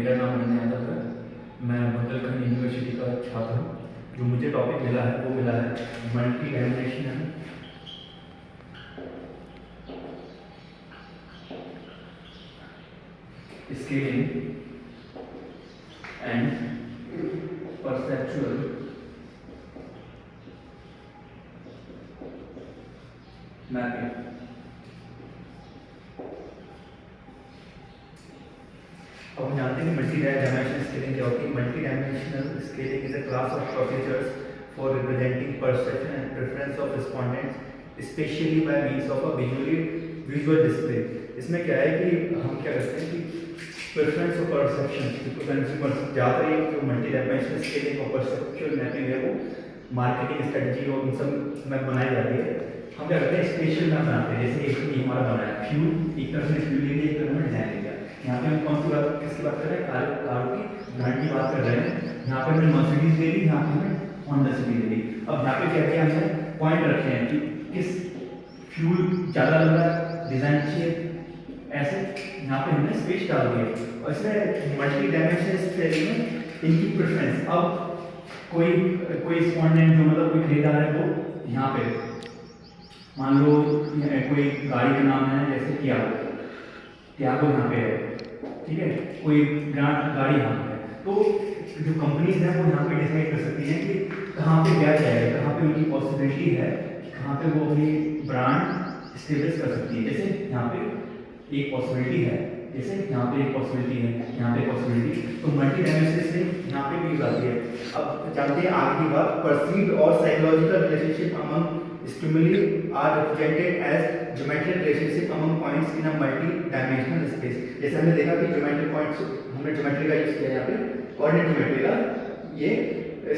मेरा नाम अनन्य यादव है। मैं बुंदेलखंड यूनिवर्सिटी का छात्र हूँ। जो मुझे टॉपिक मिला है वो मिला है multi dimensional scaling and perceptual mapping. अब हम जानते हैं मल्टी डायमेंशनल स्केलिंग क्या होती है। Multi dimensional scaling is a class of procedures for representing perception and preference of respondents specially by means of a visual display. इसमें क्या है कि हम क्या करते हैं कि प्रेफरेंस और परसेप्शन तो कंज्यूमर ज़्यादातर जो मल्टी डायमेंशनल स्केलिंग और परसेप्चुअल मैपिंग है वो मार्केटिंग स्ट्रेटजी और उन सब में बनाई जाती है। हम क्या करते हैं स्पेशल मैप बनाते हैं। जैसे एक हमारा बना है फ्यूल, एक तरफ से फ्यूल ले लिया, एक तरफ में डिजाइन ले लिया। यहाँ पे हम कौन सी बात किसकी बात कर रहे हैं? कारों की ब्रांड की बात कर रहे हैं। यहाँ पे हमने मर्सिडीज ले ली, यहाँ पे हमने होंडा सिटी ले ली। अब यहाँ पे क्या किया हमने पॉइंट रखे हैं कि किस फ्यूल ज़्यादा लग रहा है, डिजाइन चाहिए, ऐसे यहाँ पे हमने स्पेस डाल दिया। और इसमें मल्टी डायमेंशनल स्केलिंग में इनकी प्रेफरेंस, अब कोई रिस्पोंडेंट जो मतलब कोई खरीदार है वो यहाँ पे मान लो कोई गाड़ी का नाम है जैसे टियागो यहाँ पे है, ठीक है, कोई गाड़ी यहाँ पे है, तो जो कंपनीज हैं वो यहाँ पे डिसाइड कर सकती हैं कि कहाँ पे क्या चाहिए, कहाँ पे उनकी पॉसिबिलिटी है कि कहाँ पे वो अपनी ब्रांड स्टेब्लिश कर सकती है। जैसे यहाँ पे एक पॉसिबिलिटी है, जैसे यहाँ पे एक पॉसिबिलिटी है, यहाँ पे पॉसिबिलिटी, तो मल्टी डायमेंशनल से यहाँ पे भी आती है। अब जानते हैं आगे की बात, परसीव्ड और psychological relationship among stimuli are represented as geometric relationship among points in a multi-dimensional space। जैसे हमने देखा कि geometric points हमने geometry का यूज किया यहाँ पे, coordinate geometry का ये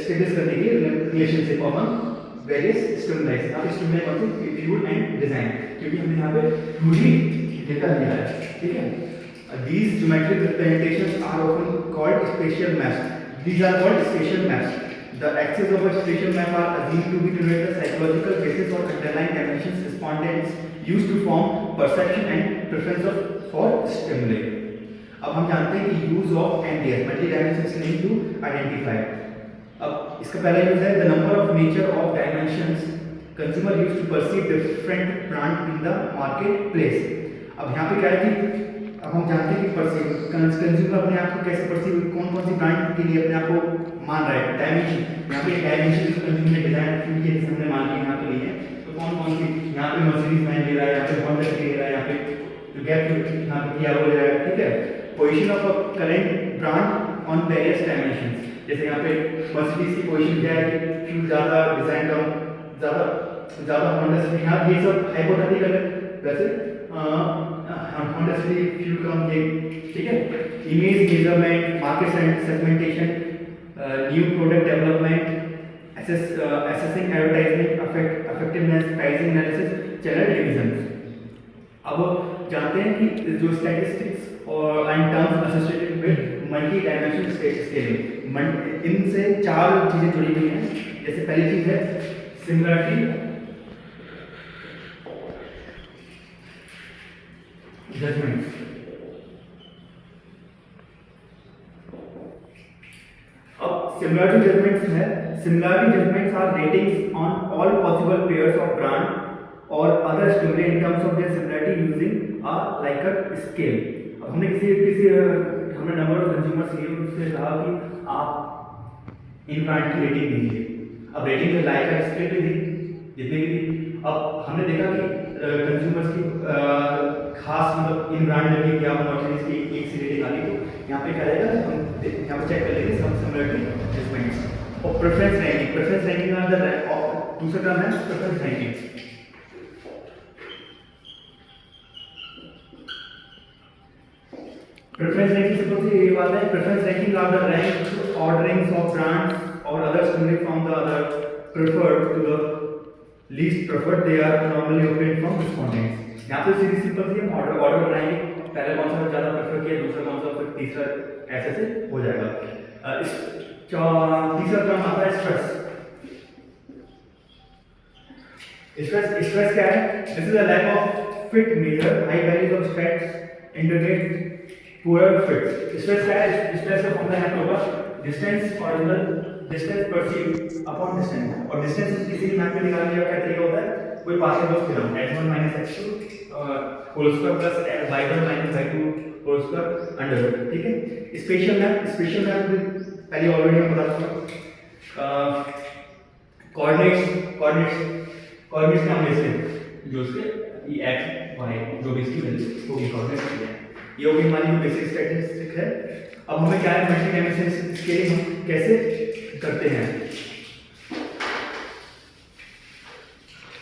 स्टेब्लिश करने की रिलेशनशिप among various stimuli। यहाँ पे stimuli कौन सी? फ्यूल एंड डिजाइन, क्योंकि हमने यहाँ पे फ्यूल डेटा लिया है, ठीक है। These geometric representations are often called spatial maps। These are called spatial maps। The axes of a spatial map are assumed to be to denote the psychological basis or underlying dimensions respondents used to form perception and preference of for stimuli। अब हम जानते हैं कि use of MDS multi-dimensional scaling to identify। अब इसका पहला use है the number of nature of dimensions consumer used to perceive different brand in the marketplace। अब यहाँ पे क्या है कि अब हम जानते हैं कि कंज्यूमर अपने आप को कैसे परसीव, कौन कौन सी ब्रांड के लिए अपने आप को मान रहा है। डायमेंशन, यहाँ पे डायमेंशन कंज्यूमर डिजाइन फ्यूल के जैसे हमने मान लिया यहाँ पे लिए, तो कौन कौन सी, यहाँ पे मर्सिडीज मैन ले रहा है, यहाँ पे होंडा सिटी ले रहा है, यहाँ पे जो गैप यहाँ पे किया वो ले रहा है, ठीक है। Position of a current brand on various dimensions, जैसे यहाँ पे मर्सिडीज की पोजीशन क्या है कि फ्यूल ज़्यादा, डिजाइन कम, ज़्यादा होंडा सिटी, यहाँ ये सब हाइपोथेटिकल है। वैसे होंडा सिटी फ्यूल कम ये, ठीक है। Image measurement, market segmentation, new product development, assessing advertisement effectiveness, pricing analysis, channel divisions। अब जानते हैं कि जो स्टैटिस्टिक्स और and terms associated with multi dimensional scaling, इनसे चार चीजें जुड़ी हुई हैं। जैसे पहली चीज है सिमिलरिटी, जजमेंट्स। अब सिमिलरिटी जजमेंट्स है, similarity judgments are ratings on all possible pairs of brand और other stimuli in terms of their similarity using a Likert scale. अब हमने हमने नंबर ऑफ कंज्यूमर्स लिए, उससे कहा कि आप इन ब्रांड की रेटिंग दीजिए। अब रेटिंग में लाइकर स्केल पे दी जितने भी दी। अब हमने देखा कि कंज्यूमर्स की खास मतलब इन ब्रांड लगी क्या मर्सिडीज की एक सी रेटिंग आ गई, तो यहाँ पे क्या रहेगा, हम यहाँ पे चेक कर लेंगे सब सिमिलरिटी जजमेंट्स। और प्रेफरेंस रैंकिंग, प्रेफरेंस रैंकिंग का दूसरा टर्म है प्रेफरेंस रैंकिंग। प्रेफरेंस रैंकिंग से कौन सी ये बात है, preference ranking are the rank orderings of brands और other stimuli from the other preferred to the least preferred, they are normally obtained from respondents. यहाँ पे सीधी सिंपल सी हम ऑर्डर बनाएंगे, पहले कौन सा ज़्यादा प्रेफर किया, दूसरा कौन सा, फिर तीसरा, ऐसे से हो जाएगा। तीसरा टर्म आता है स्ट्रेस। स्ट्रेस क्या है? This is a lack of fit measure high values of stress indicate poor fit. Stress क्या है? स्ट्रेस का फॉर्मूला यहाँ पे होगा distance original distance perceive upon distance, और डिस्टेंस किसी भी मैप में निकालने का क्या तरीका होता है? कोई partial theorem x1 - x2 whole square plus y1 - y2 whole square under root. ठीक है, स्पेशल मैप पहले ऑलरेडी हम बता चुका। कोऑर्डिनेट्स का हम लेते हैं जो उसके x y जो भी इसकी वैल्यू होगी कोऑर्डिनेट्स की है, ये होगी हमारी जो बेसिक स्टैटिस्टिक है। अब हमें क्या है, मल्टी डायमेंशन स्केलिंग हम कैसे करते हैं?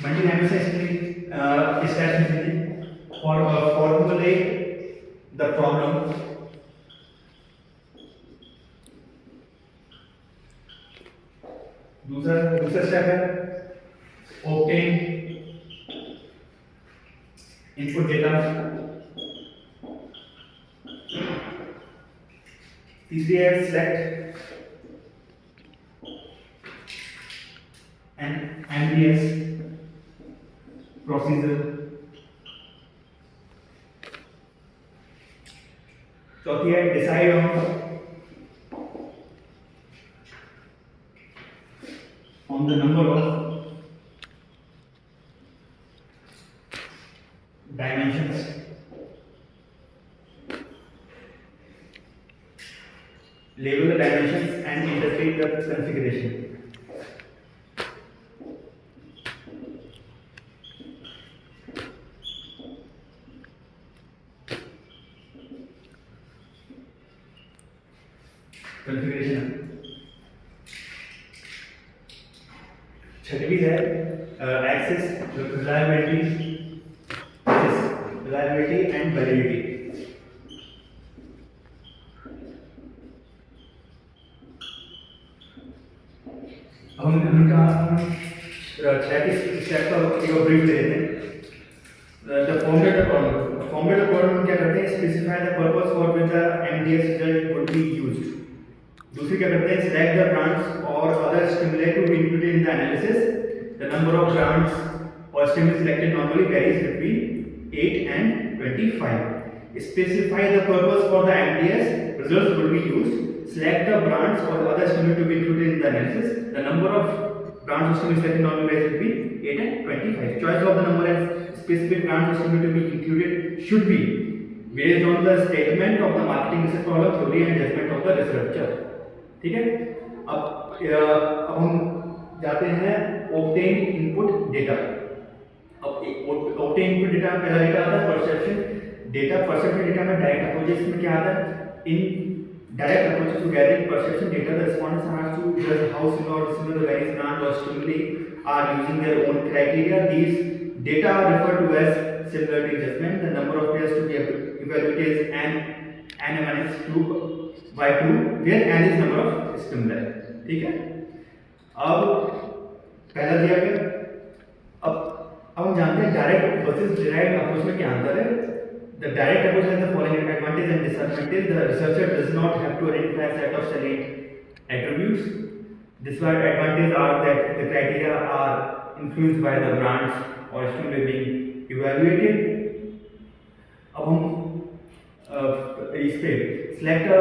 मल्टी डायमेंशन स्केलिंग इस टाइप से कीजिए। फॉर्मूलेट द प्रॉब्लम दूसरा स्टेप है obtain input data। तीसरी है select an MDS procedure। चौथी है decide on the number of dimensions label the dimensions and interpret the configuration। configuration छठवीं है एक्सेस reliability and validity। हम इनका स्टेप का ब्रीफ ले लेते हैं। द फॉर्मेट प्रॉब्लम क्या करते हैं? Specify the purpose for which the MDS result would be used. दूसरी क्या करते हैं? सिलेक्ट द ब्रांड्स और other stimuli to be included in the analysis. The number of brands और stimuli selected normally varies between 8 and 25। Specify the purpose for the MDS results will be used. Select the brands or other stimuli to be included in the analysis. The number of brands or stimuli selected normally varies between 8 and 25. Choice of the number and specific brands or stimuli to be included should be based on the statement of the marketing research problem theory and judgment of the researcher। ठीक है, अब हम जाते हैं obtain input data। obtain input data पहला data आता है perception data. Perception data में डायरेक्ट अप्रोचेस में क्या आता है? इन direct approaches to gathering perception data, the respondents have to judge how similar the various brands or stimuli are using their own criteria. These data are referred to as similarity judgment. The number of pairs to be evaluated is n minus 2 by 2, where n is number of stimuli। ठीक है, अब पहला दिया गया। अब हम जानते हैं डायरेक्ट वर्सेस डिराइव्ड अप्रोच में क्या अंतर है। The direct approach has the following advantage and disadvantage. The researcher does not have to identify a set of salient attributes. Disadvantages are that the criteria are influenced by the brands or stimuli being evaluated। अब हम इस पे select a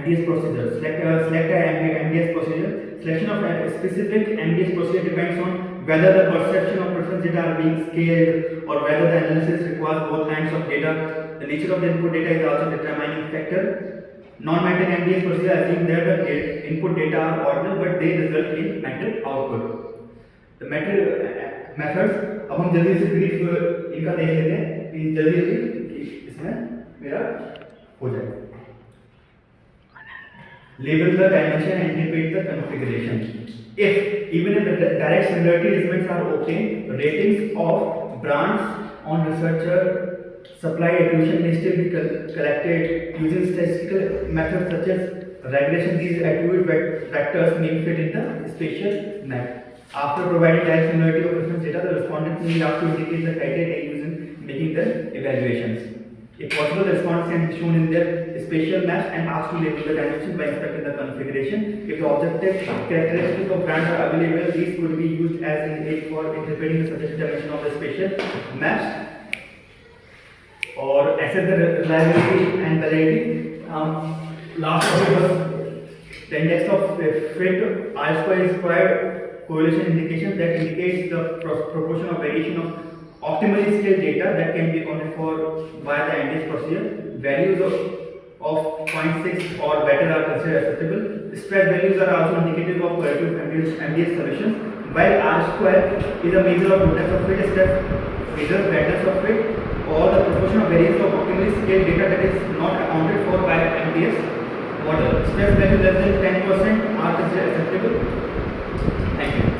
MDS procedure। Select a MDS procedure। Selection of a specific MDS procedure depends on whether the perception of preference data are being scaled or whether the analysis requires both kinds of data. The nature of the input data is also a determining factor. Non-metric MDS procedure assume that the input data are ordinal but they result in metric output। The metric methods अब हम जल्दी से brief इनका देख लेते हैं जल्दी इसमें मेरा हो जाए। Label the dimension and interpret the configuration। Even if the direct similarity results are obtained, ratings of brands on researcher supply attribution may still be collected using statistical methods such as regression. These attribute vectors may fit in the spatial map। After providing direct similarity of reference data, the respondent may have to indicate the criteria they use in making their evaluations। If possible, the response can be shown in their spatial maps and asked to label the dimensions by inspecting the configuration। If the objective characteristics of brands are available, these could be used as an aid for interpreting the suggested dimension of the spatial maps। or assess the reliability and validity. Last topic was the index of fit. R square is required correlation indication that indicates the proportion of variation of optimally scaled data that can be accounted for via the NDS procedure. Values of 0.6 or better are considered acceptable. Stress values are also indicative of corrective MDS solutions. While R square is a measure of index of fit, stress measures badness of fit or the proportion of variance of optimally scaled data that is not accounted for by MDS model. Stress value less than 10% are considered acceptable. Thank you.